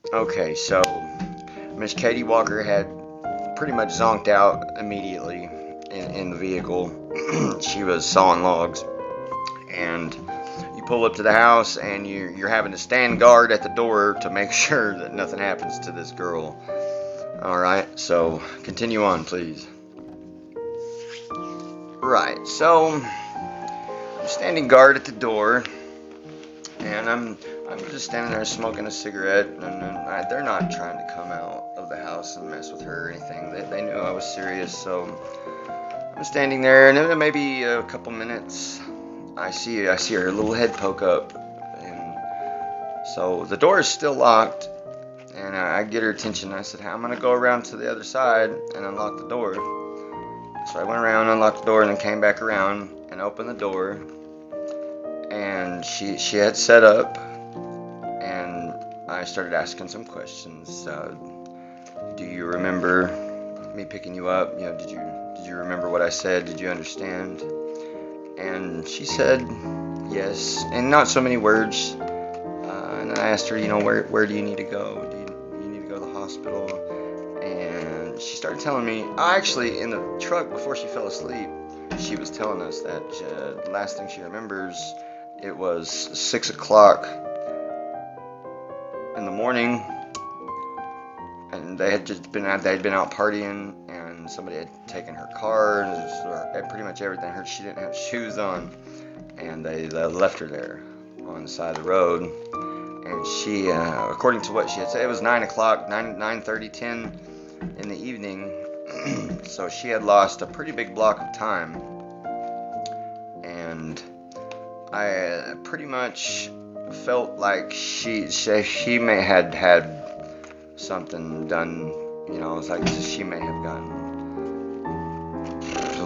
Okay, so Miss Katie Walker had pretty much zonked out immediately in the vehicle. She was sawing logs, and you pull up to the house, and you're having to stand guard at the door to make sure that nothing happens to this girl. All right, so continue on, please. Right, so I'm standing guard at the door, and I'm just standing there smoking a cigarette, and they're not trying to come out of the house and mess with her or anything. They knew I was serious, so I'm standing there, and then maybe a couple minutes, I see her little head poke up, and so the door is still locked, and I get her attention. I said, I'm gonna go around to the other side and unlock the door. So I went around, unlocked the door, and then came back around and opened the door, and she had set up, and I started asking some questions. Do you remember me picking you up? Did you remember what I said? Did you understand? And she said yes, and not so many words. And then I asked her, where do you need to go? Do you need to go to the hospital? And she started telling me, actually, in the truck before she fell asleep, she was telling us that the last thing she remembers, it was 6 o'clock in the morning, and they'd been out partying, and somebody had taken her car and pretty much everything. She didn't have shoes on, and they left her there on the side of the road. And she, according to what she had said, it was 9 o'clock, 9:30, 10 in the evening. So she had lost a pretty big block of time, and I pretty much felt like she may had something done. It was like she may have gotten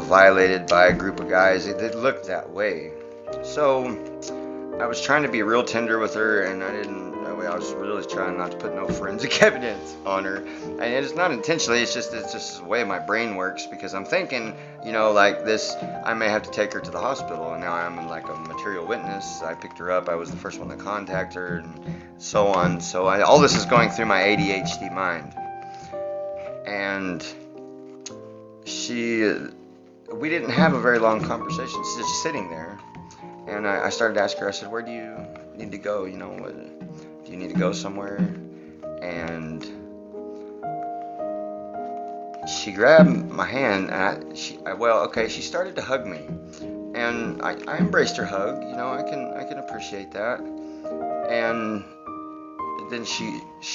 violated by a group of guys. It looked that way. So I was trying to be real tender with her, and I didn't. I was really trying not to put no forensic evidence on her, and it's not intentionally. It's just the way my brain works, because I'm thinking, like this, I may have to take her to the hospital, and now I'm like a material witness. I picked her up. I was the first one to contact her, and so on. So all this is going through my ADHD mind, and we didn't have a very long conversation. She's just sitting there. And I started to ask her, I said, where do you need to go? Do you need to go somewhere? And she grabbed my hand, and she started to hug me. And I embraced her hug. I can appreciate that. And then she